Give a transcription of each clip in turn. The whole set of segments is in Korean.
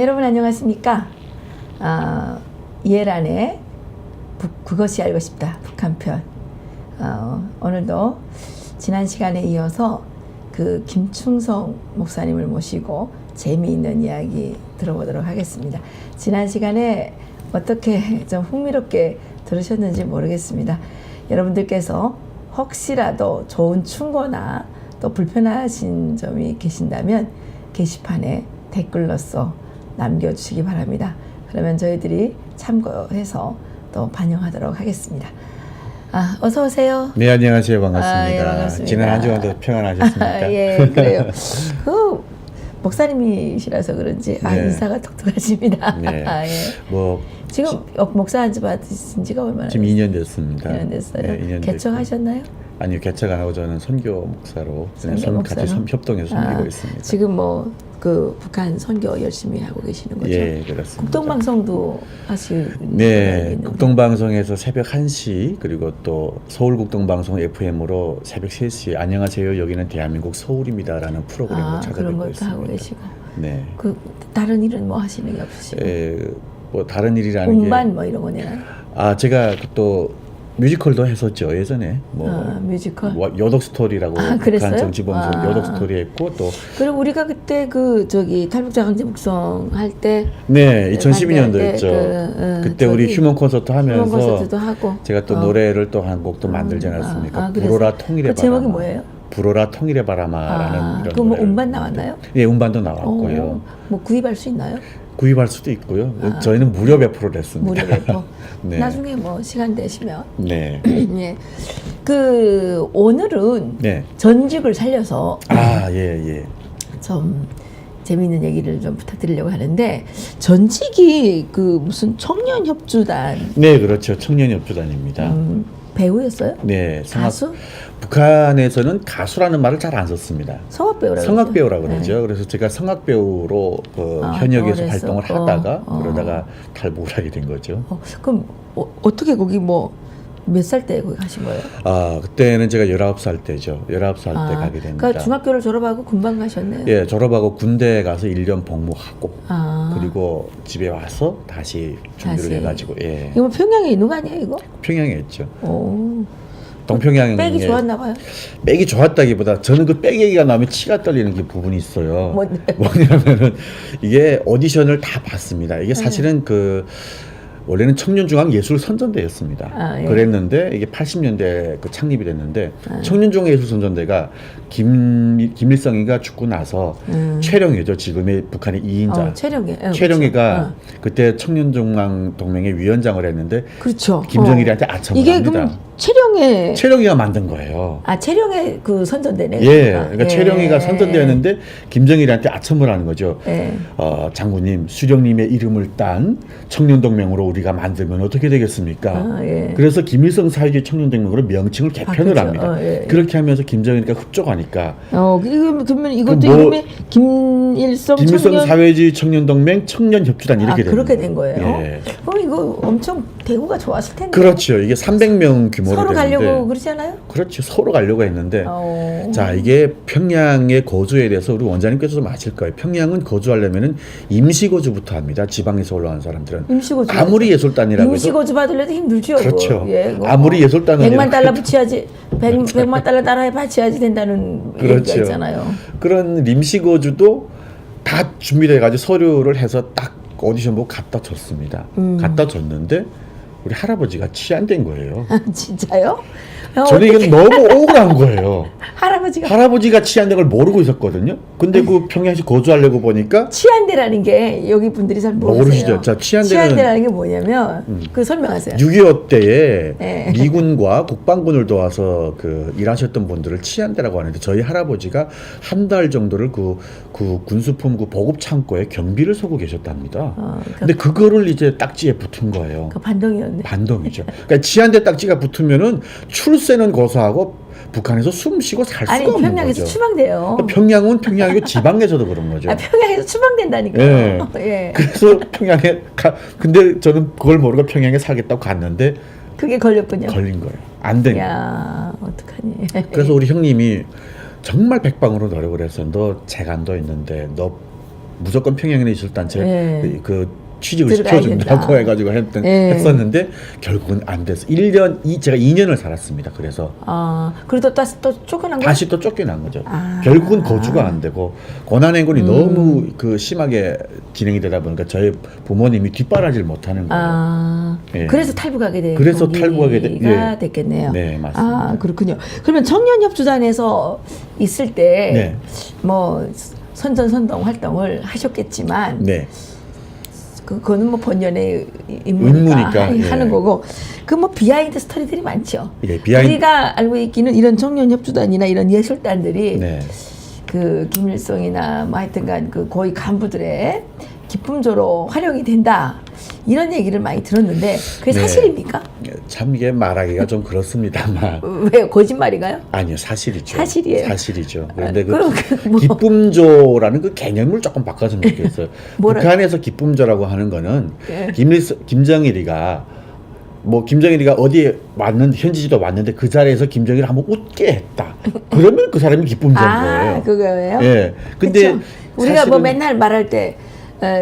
여러분 안녕하십니까? 이해란의 그것이 알고 싶다 북한편. 오늘도 지난 시간에 이어서 그 김충성 목사님을 모시고 재미있는 이야기 들어보도록 하겠습니다. 지난 시간에 어떻게 좀 흥미롭게 들으셨는지 모르겠습니다. 여러분들께서 혹시라도 좋은 충고나 또 불편하신 점이 계신다면 게시판에 댓글로써 남겨주시기 바랍니다. 그러면 저희들이 참고해서 또 반영하도록 하겠습니다. 어서 오세요. 네, 안녕하세요. 반갑습니다. 예, 반갑습니다. 지난 한 주간도 평안하셨습니까? 예, 그래요. 목사님이시라서 그런지 네. 인사가 독특하십니다. 네. 예. 뭐 지금 목사 한지 받으신 지가 얼마나 지금 2년 됐습니다. 2년 됐어요. 네, 2년 개척하셨나요? 아니요, 개척 안 하고 저는 선교 목사로 그냥 선교 같이 목사로? 협동해서 섬기고 있습니다. 지금 그 북한 선교 열심히 하고 계시는 거죠? 예, 그렇습니다. 국동방송도 하시는 네, 국동방송에서 새벽 1시 그리고 또 서울국동방송 FM으로 새벽 3시 안녕하세요. 여기는 대한민국 서울입니다라는 프로그램을 그런 찾아뵙고 것도 있습니다. 하고 계시고. 네. 다른 일은 뭐 하시는 게 없으시고? 뭐 다른 일이라는 게 음반 뭐 이런 거 내나요? 제가 또 뮤지컬도 했었죠 예전에 뮤지컬? 여덕 스토리라고 그랬어요? 북한 정치범송 여덕 스토리 했고 또 그리고 우리가 그때 탈북자 강제 북송 할 때 네 2012년도였죠. 그때 우리 휴먼 콘서트 하면서 휴먼 콘서트도 하고 제가 또 노래를 또 한 곡도 만들지 않았습니까? 그래서? 불어라 통일의 그 바람아. 제목이 뭐예요? 불어라 통일의 바람아라는 이런 그 뭐 노래를 음반 나왔나요? 예, 음반도 나왔고요. 뭐 구입할 수 있나요? 구입할 수도 있고요. 저희는 무료 배포를 했습니다. 무료 배포. 네. 나중에 뭐 시간 되시면. 네. 예. 오늘은 네. 전직을 살려서 예. 좀 재미있는 얘기를 좀 부탁드리려고 하는데 전직이 무슨 청년협주단 네, 그렇죠. 청년협주단입니다. 배우였어요? 네, 가수? 북한에서는 가수라는 말을 잘 안 썼습니다. 성악배우라고 성악배우라고 그러죠? 그러죠. 그래서 제가 성악배우로 현역에서 그래서? 활동을 하다가 그러다가 탈북을 하게 된 거죠. 그럼 어떻게 거기 몇 살 때 거기 가신 거예요? 그때는 제가 19살 때죠. 19살 때 가게 됩니다. 그러니까 중학교를 졸업하고 금방 가셨네요. 예, 졸업하고 군대 가서 1년 복무하고 그리고 집에 와서 다시 준비를 해가지고 예. 이거 평양에 있는 거 아니에요 이거? 평양에 있죠. 오. 동평양에 백이 좋았나 봐요. 백이 좋았다기보다 저는 그 백 얘기가 나오면 치가 떨리는 게 부분이 있어요. 뭔데? 뭐냐면은 이게 오디션을 다 봤습니다. 이게 사실은 원래는 청년중앙예술선전대였습니다. 예. 그랬는데 이게 80년대 창립이 됐는데 청년중앙예술선전대가 김일성이가 죽고 나서 최령해죠. 지금의 북한의 2인자. 최령해가 그때 청년중앙동맹의 위원장을 했는데 그렇죠. 김정일이한테 아첨을 이게 합니다. 그럼 최령해가 만든 거예요. 최령해 선전대네. 예, 그러니까 최령해가 선전되었는데 김정일한테 아첨을 하는 거죠. 장군님, 수령님의 이름을 딴 청년동맹으로 우리가 만들면 어떻게 되겠습니까? 그래서 김일성 사회주의 청년동맹으로 명칭을 개편을 합니다. 그렇게 하면서 김정일이가 흡족하니까. 그러면 이것도 이름이 김일성 사회주의 청년동맹 청년협주단 이렇게 그렇게 된 거예요. 예. 그럼 이거 엄청 대구가 좋았을 텐데. 그렇죠. 이게 300명 규모로 서로 되는데. 가려고 그러지 않아요? 그렇죠. 서로 가려고 했는데 자, 이게 평양의 거주에 대해서 우리 원장님께서도 아실 거예요. 평양은 거주하려면은 임시거주부터 합니다. 지방에서 올라온 사람들은. 임시거주. 아무리 예술단이라고 해서 임시거주 받으려도 힘들죠. 그렇죠. 그거. 아무리 예술단을 100만 달러 붙여야지 100만 달러 나라에 바쳐야지 된다는 그렇죠. 얘기가 있잖아요. 그런 임시거주도 다 준비돼 가지고 서류를 해서 딱 오디션 보고 갖다 줬습니다. 갖다 줬는데 우리 할아버지가 치안된 거예요. 진짜요? 저는 이건 너무 억울한 거예요. 할아버지가 치안된 걸 모르고 있었거든요. 근데 그 평양시 거주하려고 보니까 치안대라는 게 여기 분들이 잘 모르세요. 자, 치안대라는 게 뭐냐면 설명하세요. 6.25 때에 미군과 국방군을 도와서 일하셨던 분들을 치안대라고 하는데 저희 할아버지가 한 달 정도를 그 군수품 보급 창고에 경비를 서고 계셨답니다. 근데 그거를 이제 딱지에 붙은 거예요. 반동이었네. 반동이죠. 그러니까 치안대 딱지가 붙으면은 출세는 고사하고 북한에서 숨 쉬고 살 수가 없는 거죠. 평양에서 추방돼요. 평양은 평양이고 지방에서도 그런 거죠. 평양에서 추방된다니까요. 예. 그래서 평양에 근데 저는 그걸 모르고 평양에 살겠다고 갔는데 그게 걸렸군요. 걸린 거예요. 안 된 거예요. 야, 어떡하니. 그래서 우리 형님이 정말 백방으로 노력을 해서 너 재간도 있는데 너 무조건 평양에 있을 단체 예. 그 취직을 들어가야 시켜준다고 된다. 해가지고 예. 했었는데 결국은 안 돼서 제가 2년을 살았습니다. 그래서 그래도 또 쫓겨난 거야? 다시 또 쫓겨난 거죠. 결국은 거주가 안 되고 고난행군이 너무 그 심하게 진행이 되다 보니까 저희 부모님이 뒷바라지를 못하는 거예요. 예. 그래서 탈북하게 된 그래서 탈북하게 예. 됐겠네요. 네, 맞습니다. 그렇군요. 그러면 청년협주단에서 있을 때 뭐 선전선동 활동을 하셨겠지만 네. 그거는 뭐 본연의 임무니까 하는 거고 그 뭐 비하인드 스토리들이 많죠. 예, 우리가 알고 있기는 이런 청년협주단이나 이런 예술단들이 네. 그 김일성이나 뭐 하여튼간 그 고위 간부들의 기품조로 활용이 된다 이런 얘기를 많이 들었는데 그게 네. 사실입니까? 참 이게 말하기가 좀 그렇습니다만 왜 거짓말인가요? 아니요, 사실이죠. 사실이에요. 사실이죠. 그런데 그럼 그 기쁨조라는 그 개념을 조금 바꿨으면 좋겠어요. 북한에서 기쁨조라고 하는 거는 김정일이가 어디에 왔는데 현지지도 왔는데 그 자리에서 김정일을 한번 웃게 했다. 그러면 그 사람이 기쁨조인 거예요. 그거예요? 예. 근데 그쵸? 우리가 뭐 맨날 말할 때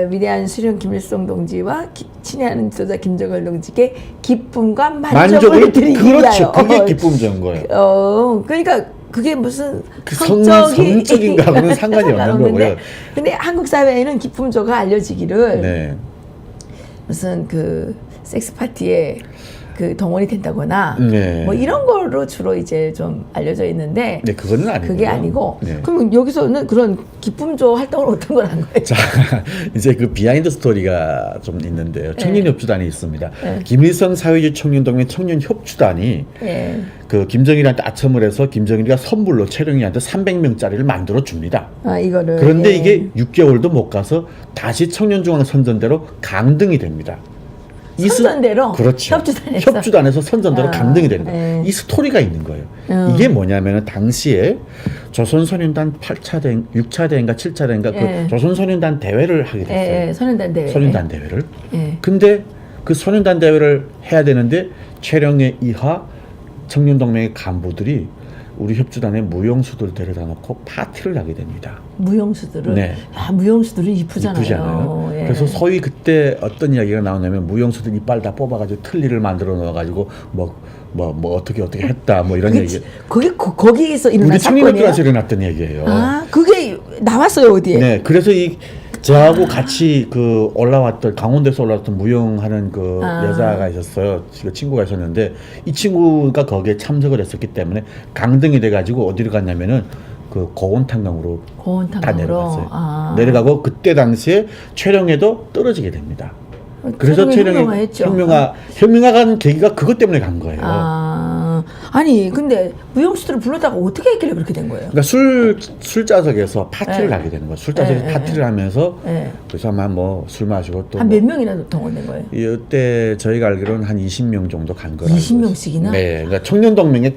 위대한 수령 김일성 동지와 친애하는 지도자 김정일 동지께 기쁨과 만족을 드리기 그렇죠. 위하여. 그게 기쁨조인 거예요. 그러니까 그게 무슨 성적인 거하고는 상관이 없는 거고요. 근데 한국 사회에는 기쁨조가 알려지기를 네. 무슨 그 섹스 파티에 그 동원이 된다거나 네. 뭐 이런 거로 주로 이제 좀 알려져 있는데 네, 그거는 아니고요. 그게 아니고 네. 그러면 여기서는 그런 기쁨조 활동을 어떤 걸 한 거예요? 자, 이제 그 비하인드 스토리가 좀 있는데요. 청년협주단이 있습니다. 네. 김일성 사회주의 청년동맹 청년협주단이 그 김정일한테 아첨을 해서 김정일이가 선물로 최룡이한테 300명짜리를 만들어 줍니다. 이거를 그런데 이게 6개월도 못 가서 다시 청년중앙 선전대로 강등이 됩니다. 선전대로? 그렇죠. 협주단에서 선전대로 강등이 되는 거예요. 이 스토리가 있는 거예요. 이게 뭐냐면은 당시에 조선소년단 8차 대회, 6차 대회인가 7차 대회인가 그 조선소년단 대회를 하게 됐어요. 소년단 대회. 소년단 대회를. 근데 그 소년단 대회를 해야 되는데 최령의 이하 청년동맹의 간부들이 우리 협주단의 무용수들 데려다 놓고 파티를 하게 됩니다. 무용수들을? 네. 무용수들은 이쁘잖아요. 이쁘잖아요. 그래서 소위 그때 어떤 이야기가 나오냐면 무용수들 이빨 다 뽑아가지고 틀니를 만들어 넣어가지고 뭐 어떻게 했다 뭐 이런 얘기. 거기에서 일어난 우리 사건이에요? 청년협주단에서 일어났던 얘기예요. 그게 나왔어요 어디에? 네, 그래서 저하고 같이 그 강원도에서 올라왔던 무용하는 그 여자가 있었어요. 그 친구가 있었는데 이 친구가 거기에 참석을 했었기 때문에 강등이 돼가지고 어디로 갔냐면은 그 고온탄강으로 다 내려갔어요. 내려가고 그때 당시에 최령해도 떨어지게 됩니다. 그래서 최령해 혁명화 간 계기가 그것 때문에 간 거예요. 아니 근데 무용수들을 불러다가 어떻게 했길래 그렇게 된 거예요? 그러니까 술자석에서 파티를 하게 되는 거예요. 술자석에서 파티를 하면서 그래서 아마 뭐 술 마시고 또 한 몇 명이나 동원된 거예요? 이때 저희가 알기로는 한 20명 정도 간 거라고. 20명씩이나? 네, 그러니까 청년동맹의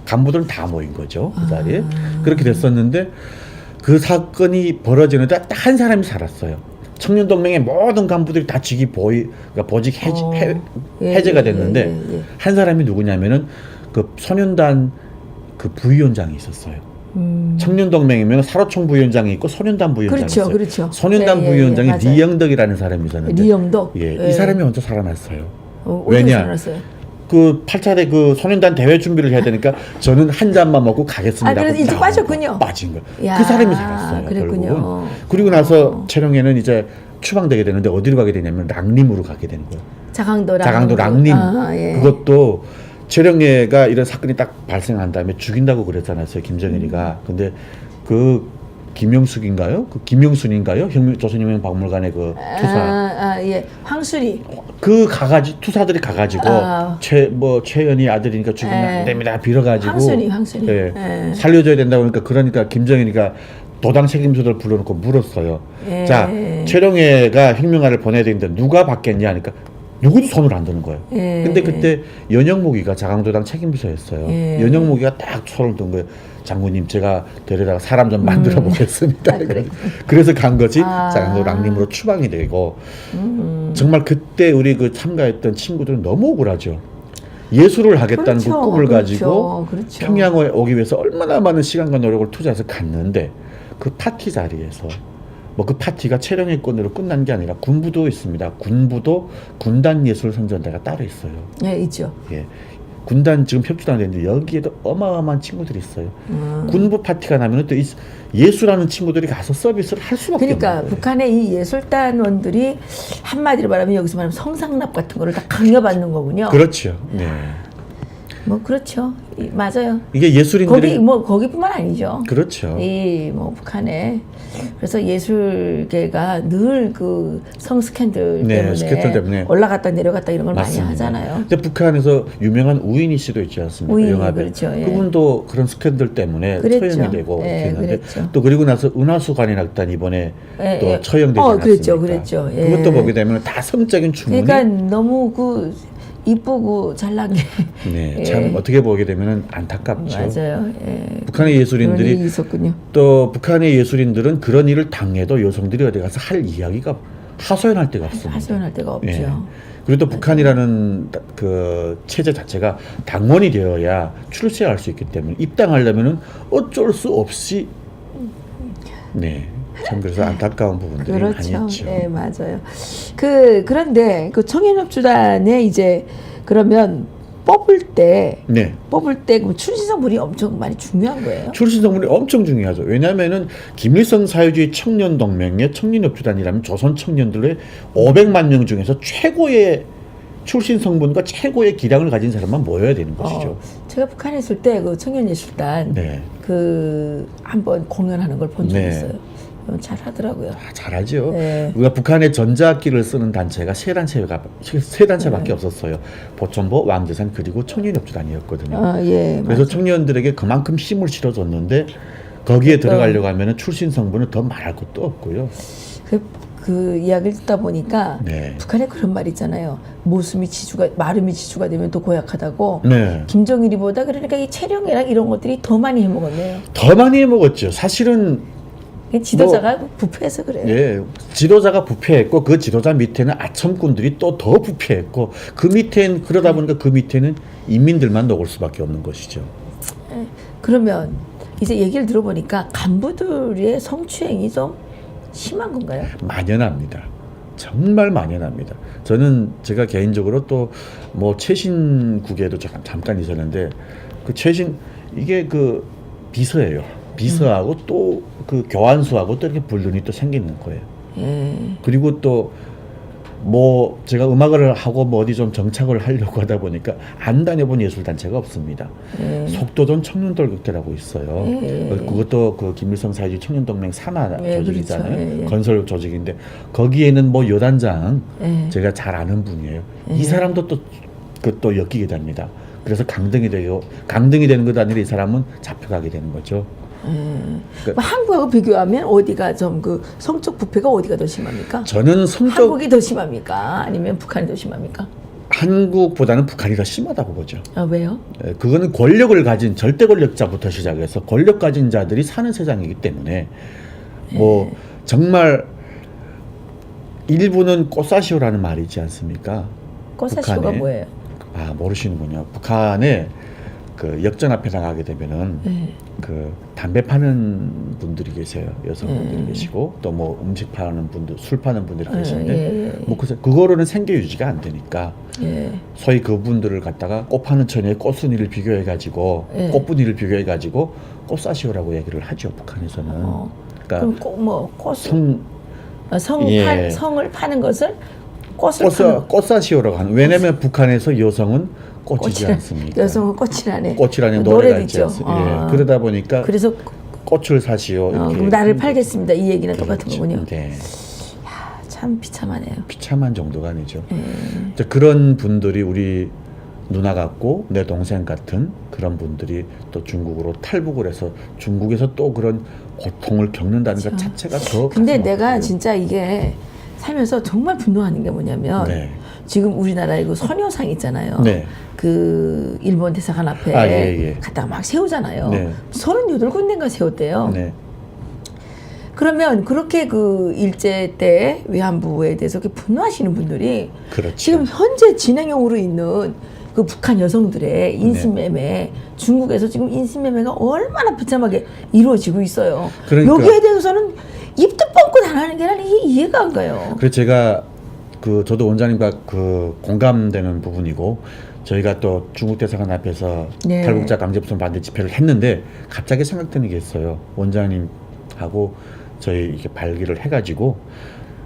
간부들은 다 모인 거죠 그 자리에. 그렇게 됐었는데 그 사건이 벌어지는데 딱 한 사람이 살았어요. 청년동맹의 모든 간부들이 다 그러니까 보직 해제가 됐는데 한 사람이 누구냐면은 그 소년단 그 부위원장이 있었어요. 청년동맹이면 사로총 부위원장이 있고 소년단 부위원장이 있어요. 그렇죠. 소년단 부위원장이 리영덕이라는 사람이 있었는데 리영덕? 이 사람이 먼저 살아났어요. 왜냐? 살아났어요? 그 8차 그 소년단 대회 준비를 해야 되니까 저는 한 잔만 먹고 가겠습니다. 그래서 일찍 빠졌군요. 빠진 거. 그 사람이 살았어요. 그랬군요. 결국은. 그리고 나서 최령해는 이제 추방되게 되는데 어디로 가게 되냐면 랑림으로 가게 되는 거예요. 자강도 랑림. 그것도 최령해가 이런 사건이 딱 발생한 다음에 죽인다고 그랬잖아요. 김정일이가. 근데 그 김영숙인가요? 그 김영순인가요? 조선혁명박물관의 그 투사. 황순이. 그 투사들이 가가지고 최연희 아들이니까 죽이면 안 됩니다. 빌어가지고. 황순이. 살려줘야 된다고 그러니까 김정일이가 도당 책임자들 불러놓고 물었어요. 자, 최령해가 혁명화를 보내야 되는데 누가 받겠냐 하니까 누구도 손을 안 드는 거예요. 근데 그때 연영무기가 자강도당 책임비서였어요. 연영무기가 딱 손을 든 거예요. 장군님 제가 데려다가 사람 좀 만들어 보겠습니다. 그래서 간 거지. 자강도 랑림으로 추방이 되고 정말 그때 우리 그 참가했던 친구들은 너무 억울하죠. 예술을 하겠다는 그 꿈을 가지고 평양에 오기 위해서 얼마나 많은 시간과 노력을 투자해서 갔는데 그 파티 자리에서 뭐 그 파티가 체령회권으로 끝난 게 아니라 군부도 있습니다. 군부도 군단 예술 선전대가 따로 있어요. 예, 있죠. 예. 군단 지금 협주단인데 여기에도 어마어마한 친구들이 있어요. 군부 파티가 나면은 또 예술하는 친구들이 가서 서비스를 할 수밖에 그러니까 없는 거예요. 북한의 이 예술단원들이 한마디로 말하면 여기서 말하면 성상납 같은 거를 다 강요받는 거군요. 그렇죠. 네. 뭐 그렇죠. 맞아요. 이게 예술인들이 거기뿐만 아니죠. 그렇죠. 이 뭐 북한에 그래서 예술계가 늘 그 성스캔들 네, 스캔들 때문에 올라갔다 내려갔다 이런 걸 맞습니다. 많이 하잖아요. 근데 북한에서 유명한 우인희 씨도 있지 않습니까? 우인희, 영화배. 그렇죠. 예. 그분도 그런 스캔들 때문에 그랬죠. 처형이 되고 예, 이렇게 했는데 그랬죠. 또 그리고 나서 은하수 관현악단 이번에 예, 또 예. 처형되지 않았습니까? 그랬죠. 예. 그것도 보게 되면 다 성적인 주문이 그러니까 너무 그 이쁘고 잘난 게 네, 예. 참 어떻게 보게 되면은 안타깝죠. 맞아요. 예. 북한의 그런 예술인들이 일이 있었군요. 또 북한의 예술인들은 그런 일을 당해도 여성들이 어디 가서 할 이야기가 하소연할 데가 없습니다. 하소연할 데가 없죠. 예. 그리고 또 북한이라는 그 체제 자체가 당원이 되어야 출세할 수 있기 때문에 입당하려면은 어쩔 수 없이 네. 참 그래서 안타까운 부분들이 많이 그렇죠. 있죠. 네, 맞아요. 그런데 그 청년협주단에 이제 그러면 뽑을 때 네. 그 출신성분이 엄청 많이 중요한 거예요. 출신 성분이 엄청 중요하죠. 왜냐하면은 김일성 사회주의 청년 동맹의 청년협주단이라면 조선 청년들의 500만 명 중에서 최고의 출신 성분과 최고의 기량을 가진 사람만 모여야 되는 것이죠. 제가 북한에 있을 때 그 청년예술단 네. 그 한번 공연하는 걸 본 적이 네. 있어요. 잘 하더라고요. 잘하죠. 네. 우리가 북한의 전자악기를 쓰는 단체가 세 단체밖에 없었어요. 보천보, 왕재산 그리고 청년협주단이었거든요. 예. 그래서 청년들에게 그만큼 힘을 실어줬는데 거기에 들어가려고 하면은 출신 성분은 더 말할 것도 없고요. 그 이야기를 듣다 보니까 네. 북한에 그런 말 있잖아요. 마름이 지주가 되면 또 고약하다고. 네. 김정일이보다 그러니까 이 체령이랑 이런 것들이 더 많이 해먹었네요. 더 많이 해먹었죠. 사실은 지도자가 부패해서 그래요. 예, 지도자가 부패했고 그 지도자 밑에는 아첨꾼들이 또 더 부패했고 그 밑에는 그러다 보니까 그 밑에는 인민들만 녹을 수밖에 없는 것이죠. 그러면 이제 얘기를 들어보니까 간부들의 성추행이 좀 심한 건가요? 만연합니다. 정말 만연합니다. 저는 제가 개인적으로 또 뭐 최신국에도 잠깐 있었는데 그 최신 이게 그 비서예요. 비서하고 또 그 교환수하고 또 이렇게 불륜이 또 생기는 거예요. 예. 그리고 또 뭐 제가 음악을 하고 뭐 어디 좀 정착을 하려고 하다 보니까 안 다녀본 예술단체가 없습니다. 속도전 청년돌격대라고 있어요. 그것도 그 김일성 사회주의 청년동맹 산하 조직이잖아요. 그렇죠. 건설 조직인데 거기에는 뭐 여단장 예. 제가 잘 아는 분이에요. 이 사람도 또 엮이게 됩니다. 그래서 강등이 되는 것 아니라 이 사람은 잡혀가게 되는 거죠. 뭐 한국하고 비교하면 어디가 좀 그 성적 부패가 어디가 더 심합니까? 저는 한국이 더 심합니까? 아니면 북한이 더 심합니까? 한국보다는 북한이 더 심하다고 보죠. 아, 왜요? 그거는 권력을 가진 절대 권력자부터 시작해서 권력 가진 자들이 사는 세상이기 때문에 뭐 북정말 일부는 꽃사시오라는 말이 있지 않습니까? 꽃사시오가 북한에. 뭐예요? 아, 모르시는군요. 북한에 그 역전 앞에 나가게 되면은 그 담배 파는 분들이 계세요. 여성분들이 계시고 또 뭐 음식 파는 분들, 술 파는 분들이 계시는데 뭐 그거로는 생계 유지가 안 되니까 소위 그분들을 갖다가 꽃 파는 처녀의 꽃순이를 비교해 가지고 꽃분이를 비교해 가지고 꽃사시오라고 얘기를 하죠. 북한에서는. 그러니까 그럼 성을 파는 것을 꽃사시오라고 하는. 왜냐면 북한에서 여성은 꽃이지 않습니까? 여성은 꽃이라네. 꽃이라는 노래가 있지 않습니까? 예, 그러다 보니까 그래서 꽃을 사시오. 이렇게. 그럼 나를 팔겠습니다. 이 얘기는 똑같은 거군요. 네. 야, 참 비참하네요. 비참한 정도가 아니죠. 그런 분들이 우리 누나 같고 내 동생 같은 그런 분들이 또 중국으로 탈북을 해서 중국에서 또 그런 고통을 겪는다는 것 자체가 더. 근데 내가 진짜 이게 살면서 정말 분노하는 게 뭐냐면 지금 우리나라에 그 선효상 있잖아요. 그 일본 대사관 앞에 갖다가 막 세우잖아요. 38군데인가 세웠대요. 그러면 그렇게 그 일제 때 위안부에 대해서 그렇게 분노하시는 분들이 지금 현재 진행형으로 있는 그 북한 여성들의 인신매매, 중국에서 지금 인신매매가 얼마나 비참하게 이루어지고 있어요. 그러니까. 여기에 대해서는 입도 뻥끗 안 하는 게 나는 이게 이해가 안 가요. 그래서 제가 저도 원장님과 공감되는 부분이고 저희가 또 중국 대사관 앞에서 네. 탈북자 강제부송 반대 집회를 했는데 갑자기 생각드는 게 있어요. 원장님하고 저희 이렇게 발기를 해가지고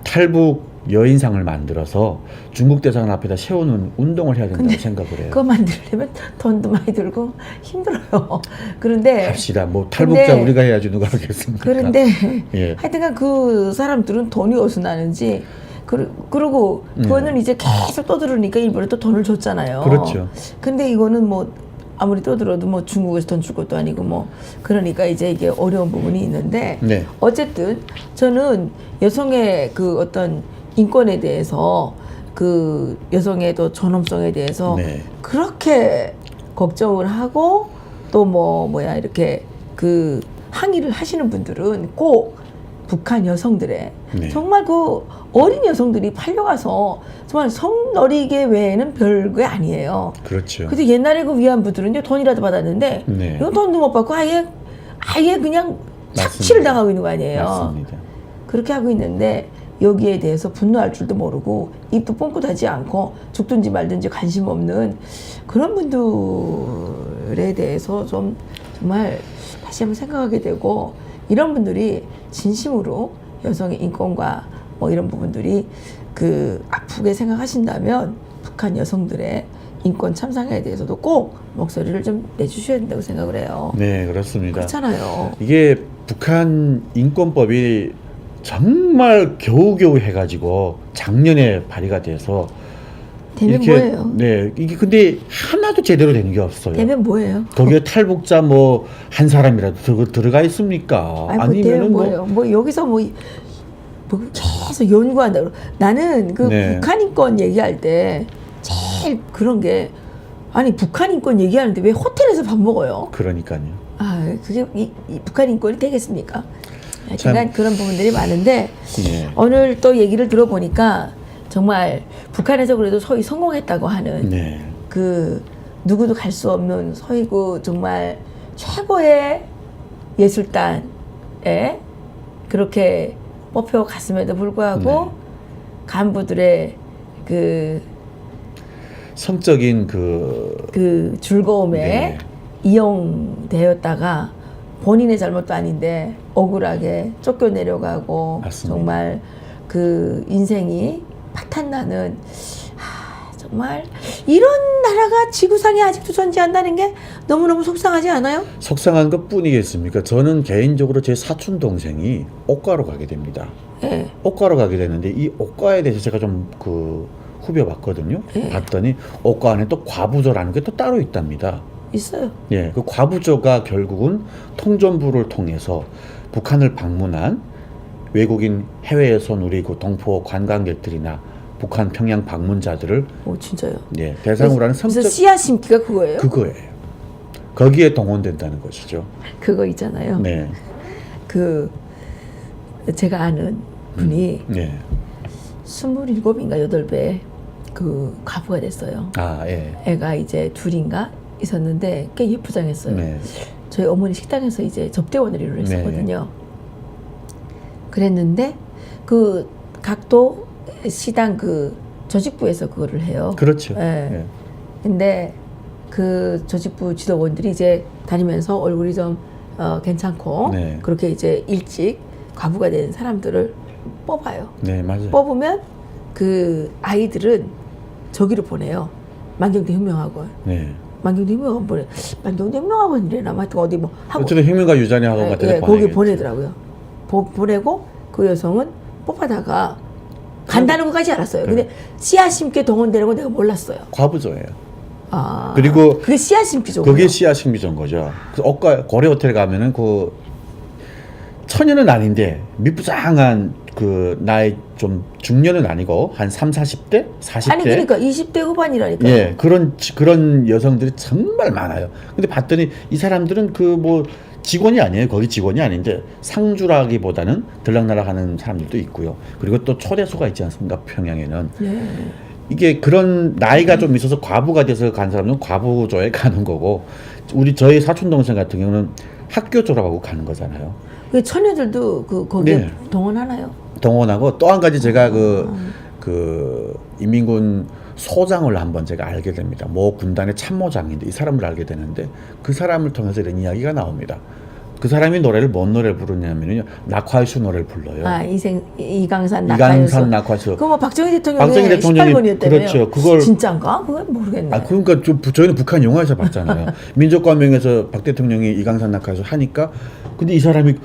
탈북 여인상을 만들어서 중국 대사관 앞에다 세우는 운동을 해야 된다고 생각을 해요. 그거 만들려면 돈도 많이 들고 힘들어요. 그런데 합시다. 뭐 탈북자 우리가 해야지 누가 하겠습니까? 그런데 예. 하여튼간 그 사람들은 돈이 어디서 나는지 그리고 그거는 이제 계속 떠들으니까 일본에 또 돈을 줬잖아요. 그렇죠. 근데 이거는 뭐 아무리 떠들어도 뭐 중국에서 돈 줄 것도 아니고 뭐 그러니까 이제 이게 어려운 부분이 있는데 네. 어쨌든 저는 여성의 그 어떤 인권에 대해서 그 여성의 또 존엄성에 대해서 네. 그렇게 걱정을 하고 또 이렇게 그 항의를 하시는 분들은 꼭 북한 여성들의 네. 정말 그 어린 여성들이 팔려가서 정말 성너리게 외에는 별게 아니에요. 그렇죠. 근데 옛날에 그 위안부들은 돈이라도 받았는데 네. 이건 돈도 못 받고 아예 그냥 착취를 당하고 있는 거 아니에요. 맞습니다. 그렇게 하고 있는데 여기에 대해서 분노할 줄도 모르고 입도 뻥끗하지 않고 죽든지 말든지 관심 없는 그런 분들에 대해서 좀 정말 다시 한번 생각하게 되고 이런 분들이 진심으로 여성의 인권과 뭐 이런 부분들이 그 아프게 생각하신다면 북한 여성들의 인권 참상에 대해서도 꼭 목소리를 좀 내주셔야 된다고 생각을 해요. 네, 그렇습니다. 그렇잖아요. 이게 북한 인권법이 정말 겨우겨우 해가지고 작년에 발의가 돼서 되면 뭐예요? 네, 이게 근데 하나도 제대로 된 게 없어요. 되면 뭐예요? 거기에 탈북자 뭐 한 사람이라도 들어가 있습니까? 아니면은 뭐예요? 뭐 여기서 뭐 계속 연구한다. 나는 그 네. 북한 인권 얘기할 때 제일 그런 게 아니 북한 인권 얘기하는데 왜 호텔에서 밥 먹어요? 그러니까요. 아 그게 이 북한 인권이 되겠습니까? 하여간 그런 부분들이 많은데 예. 오늘 또 얘기를 들어보니까 정말 북한에서 그래도 소위 성공했다고 하는 네. 그 누구도 갈 수 없는 소위 그 정말 최고의 예술단에 그렇게 뽑혀갔음에도 불구하고 간부들의 그 성적인 그 즐거움에 네. 이용되었다가 본인의 잘못도 아닌데 억울하게 쫓겨내려가고 맞습니다. 정말 그 인생이 파탄나는 정말 이런 나라가 지구상에 아직도 존재한다는 게 너무너무 속상하지 않아요? 속상한 것 뿐이겠습니까? 저는 개인적으로 제 사촌 동생이 옷가로 가게 됩니다. 네. 옷가로 가게 되는데 이 옷가에 대해서 제가 좀 후벼봤거든요. 봤더니 옷가 안에 또 과부조라는 게 또 따로 있답니다. 있어요. 예, 그 과부조가 결국은 통전부를 통해서 북한을 방문한 외국인 해외에서 우리 그 동포 관광객들이나 북한 평양 방문자들을 진짜요? 예, 대상으로 하는 성적 그래서 씨앗 심기가 그거예요? 그거예요. 거기에 동원된다는 것이죠. 그거 있잖아요. 네. 그 제가 아는 분이 네. 27인가 8배 그 과부가 됐어요. 아, 예. 애가 이제 둘인가 있었는데 꽤 예쁘장했어요. 네. 저희 어머니 식당에서 이제 접대원을 일을 했었거든요. 그랬는데 그 각도 시당 그 조직부에서 그거를 해요. 그렇죠. 예. 예. 근데 그 조직부 지도원들이 이제 다니면서 얼굴이 좀 괜찮고 네. 그렇게 이제 일찍 과부가 된 사람들을 뽑아요. 네, 맞아요. 뽑으면 그 아이들은 저기로 보내요. 만경대 혁명학원. 네. 만경대 혁명학원 보내. 만경대 혁명학원이래나 하여튼 어디 뭐 하고. 어쨌든 혁명가 유자니 학원 같은 데 거기 보내더라고요. 보내고 그 여성은 뽑아다가 간다는 것까지 알았어요. 근데 씨앗 심기에 동원되는 건 내가 몰랐어요. 과부조예요. 아. 그리고 그게 씨앗 심기죠. 그게 씨앗 심기조인 거죠. 그래서 옷가 고래 호텔 가면은 그 처녀는 아닌데 미부장한 그 나이 좀 중년은 아니고 한 3, 40대? 40대? 아니 그러니까 20대 후반이라니까요. 예, 그런 여성들이 정말 많아요. 근데 봤더니 이 사람들은 그 뭐 직원이 아니에요. 거기 직원이 아닌데 상주라기보다는 들락날락 하는 사람들도 있고요. 그리고 또 초대소가 있지 않습니까? 평양에는. 예. 이게 그런 나이가 좀 있어서 과부가 돼서 간 사람은 과부조에 가는 거고 저희 사촌 동생 같은 경우는 학교 졸업하고 가는 거잖아요. 그 처녀들도 거기에 네. 동원하나요? 동원하고 또 한 가지 제가 그 인민군 소장을 한번 제가 알게 됩니다. 모 군단의 참모장인데 이 사람을 알게 되는데 그 사람을 통해서 이런 이야기가 나옵니다. 그 사람이 노래를 뭔 노래를 부르냐면요, 낙화유수 노래를 불러요. 아, 이강산 낙화유수. 그거 뭐 박정희 대통령의 18번이었다며요. 그렇죠. 그걸 진짜인가? 그건 모르겠네. 아, 그러니까 저희는 북한 영화에서 봤잖아요. 민족관명에서 박 대통령이 이강산 낙화유수 하니까, 근데 이 사람이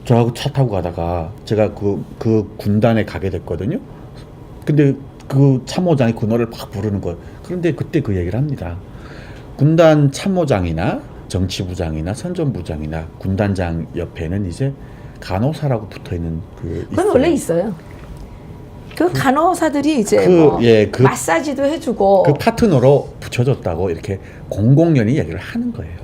저하고 차 타고 가다가 제가 그 군단에 가게 됐거든요. 근데 그 참모장이 그 노래를 막 부르는 거예요. 그런데 그때 그 얘기를 합니다. 군단 참모장이나 정치부장이나 선전부장이나 군단장 옆에는 이제 간호사라고 붙어있는 그건 원래 있어요. 그 간호사들이 이제 마사지도 해주고 그 파트너로 붙여줬다고 이렇게 공공연히 얘기를 하는 거예요.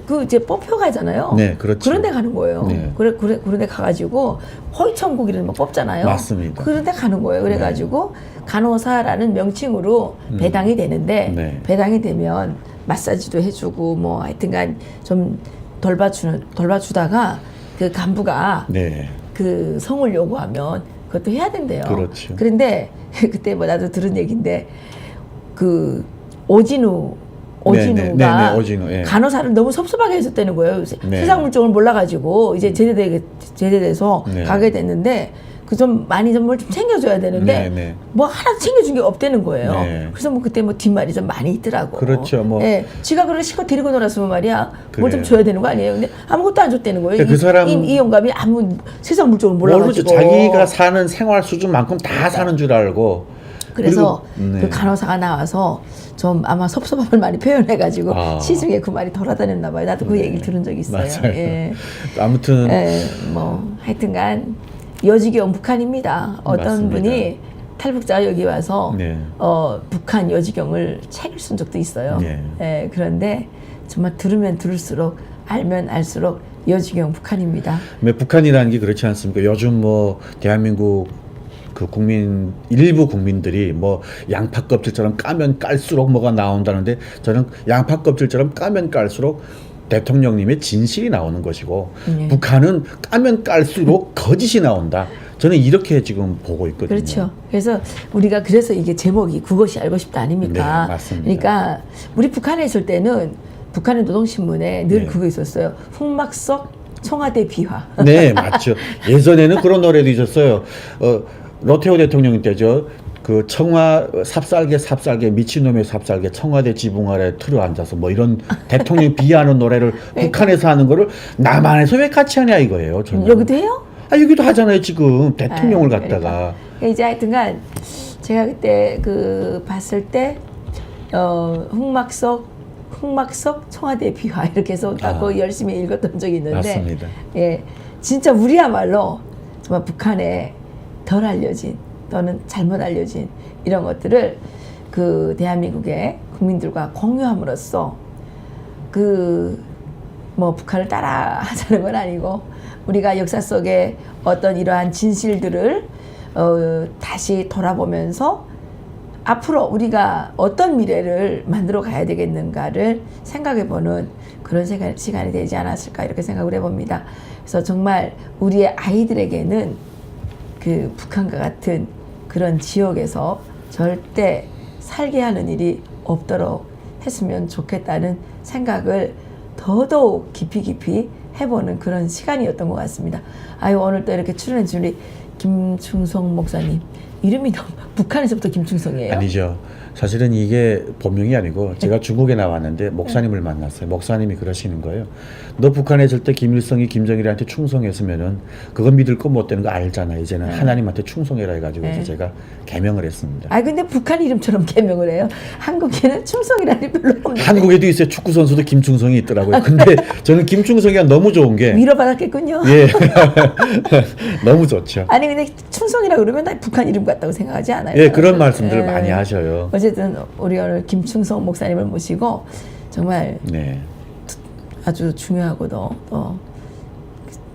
그 이제 뽑혀가잖아요. 네, 그렇죠. 그런데 가는 거예요. 네. 그런데 가가지고 허위천국이라는 거 뽑잖아요. 맞습니다. 그런데 가는 거예요. 그래가지고 간호사라는 명칭으로 배당이 되는데 배당이 되면 마사지도 해주고 뭐 하여튼간 좀 돌봐주다가 그 간부가 그 성을 요구하면 그것도 해야 된대요. 그렇죠. 그런데 그때 뭐 나도 들은 얘기인데 그 오진우가 간호사를 너무 섭섭하게 해줬다는 거예요. 세상 물정을 몰라가지고 이제 제대돼서 가게 됐는데 그 좀 많이 좀 뭘 좀 챙겨줘야 되는데 뭐 하나도 챙겨준 게 없다는 거예요. 그래서 뭐 그때 뭐 뒷말이 좀 많이 있더라고. 그렇죠. 뭐 지가 그걸 실컷 데리고 놀았으면 말이야 뭘 좀 줘야 되는 거 아니에요. 근데 아무것도 안 줬다는 거예요. 그 사람 이 영감이 아무 세상 물정을 몰라가지고 자기가 사는 생활 수준만큼 다 사는 줄 알고. 그래서 그 간호사가 나와서 좀 아마 섭섭함을 많이 표현해가지고 시중에 그 말이 돌아다녔나 봐요. 나도 그 얘기를 들은 적이 있어요. 맞아요. 아무튼 뭐 하여튼간 여지경 북한입니다. 어떤 맞습니다. 분이 탈북자가 여기 와서 북한 여지경을 책을 쓴 적도 있어요. 그런데 정말 들으면 들을수록 알면 알수록 여지경 북한입니다. 북한이라는 게 그렇지 않습니까? 요즘 뭐 대한민국 그 일부 국민들이 뭐 양파 껍질처럼 까면 깔수록 뭐가 나온다는데 저는 양파 껍질처럼 까면 깔수록 대통령님의 진실이 나오는 것이고 북한은 까면 깔수록 거짓이 나온다. 저는 이렇게 지금 보고 있거든요. 그렇죠. 그래서 우리가 이게 제목이 그것이 알고 싶다 아닙니까? 네, 맞습니다. 그러니까 우리 북한에 있을 때는 북한의 노동신문에 늘 그거 있었어요. 흑막석 청와대 비화. 네, 맞죠. 예전에는 그런 노래도 있었어요. 노태우 대통령 때죠. 그 삽살개 미친놈의 삽살개 청와대 지붕 아래 틀어 앉아서 뭐 이런 대통령 비하하는 노래를 북한에서 하는 거를 남한에서 왜 같이 하냐 이거예요. 저는. 여기도 해요? 여기도 하잖아요. 지금 대통령을 갖다가. 그러니까. 이제 하여튼간 제가 그때 봤을 때 흑막석 청와대 비화 이렇게 해서 그거 열심히 읽었던 적이 있는데 맞습니다. 진짜 우리야말로 정말 북한에 덜 알려진 또는 잘못 알려진 이런 것들을 그 대한민국의 국민들과 공유함으로써 뭐 북한을 따라하자는 건 아니고 우리가 역사 속에 어떤 이러한 진실들을 다시 돌아보면서 앞으로 우리가 어떤 미래를 만들어 가야 되겠는가를 생각해보는 그런 시간이 되지 않았을까 이렇게 생각을 해봅니다. 그래서 정말 우리의 아이들에게는 그 북한과 같은 그런 지역에서 절대 살게 하는 일이 없도록 했으면 좋겠다는 생각을 더더욱 깊이 해보는 그런 시간이었던 것 같습니다. 오늘 또 이렇게 출연해 주신 우리 김충성 목사님. 이름이 너무 북한에서부터 김충성이에요? 아니죠. 사실은 이게 본명이 아니고 제가 중국에 나왔는데 목사님을 만났어요. 목사님이 그러시는 거예요. 너 북한에 있을 때 김일성이 김정일한테 충성했으면은 그건 믿을 거 못 되는 거 알잖아. 이제는 하나님한테 충성해라 해가지고 그래서 제가 개명을 했습니다. 근데 북한 이름처럼 개명을 해요? 한국에는 충성이라는 별로 없는데. 한국에도 있어요. 축구 선수도 김충성이 있더라고요. 근데 저는 김충성이가 너무 좋은 게 위로받았겠군요. 예, 너무 좋죠. 근데 충성이라고 그러면 나 북한 이름 같다고 생각하지 않아요? 예, 그런 말씀들을 많이 하셔요. 어쨌든 우리 오늘 김충성 목사님을 모시고 정말 아주 중요하고도 또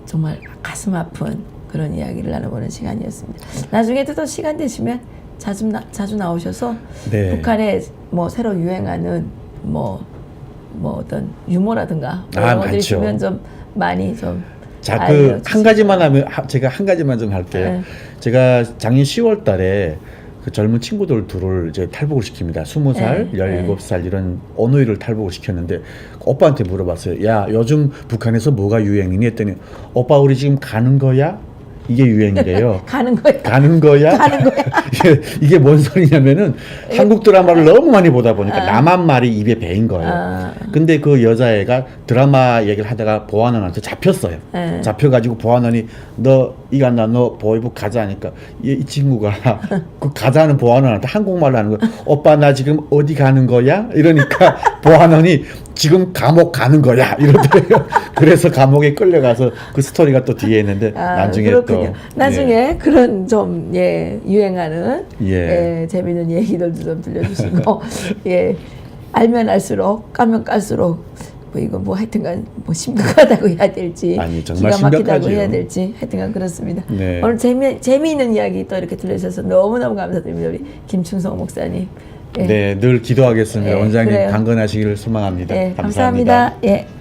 정말 가슴 아픈 그런 이야기를 나눠보는 시간이었습니다. 나중에도 또 시간 되시면 자주 나오셔서 북한에 뭐 새로 유행하는 뭐 어떤 유머라든가 이런 것들이 있으면 좀 많이 좀 자, 그 한 가지만 하면 제가 한 가지만 좀 할게요. 제가 작년 10월 달에 그 젊은 친구들 둘을 이제 탈북을 시킵니다. 20살, 17살 이런 언어일을 탈북을 시켰는데 오빠한테 물어봤어요. 야, 요즘 북한에서 뭐가 유행이니 했더니 오빠 우리 지금 가는 거야? 이게 유행이래요. 가는 거야. 가는 거야? 가는 거야. 이게 뭔 소리냐면은 한국 드라마를 너무 많이 보다 보니까 남한 말이 입에 배인 거예요. 근데 그 여자애가 드라마 얘기를 하다가 보안원한테 잡혔어요. 잡혀가지고 보안원이 너 이간나 너 보이북 가자 하니까 이 친구가 그 가자는 보안원한테 한국말로 하는 거야. 오빠 나 지금 어디 가는 거야? 이러니까 보안원이 지금 감옥 가는 거야 이러더래요. 그래서 감옥에 끌려가서 그 스토리가 또 뒤에 있는데 나중에 그렇군요. 또 나중에 그런 좀 유행하는 재미있는 얘기들도 좀 들려주시고 알면 알수록 까면 깔수록 뭐 이거 뭐 하여튼간 뭐 심각하다고 해야 될지 아니, 정말 기가 막히다고 심각하죠. 해야 될지 하여튼간 그렇습니다. 네. 오늘 재미있는 이야기 또 이렇게 들려주셔서 너무너무 감사드립니다. 우리 김충성 목사님. 네, 늘 기도하겠습니다. 원장님 그래요. 강건하시기를 소망합니다. 감사합니다. 감사합니다.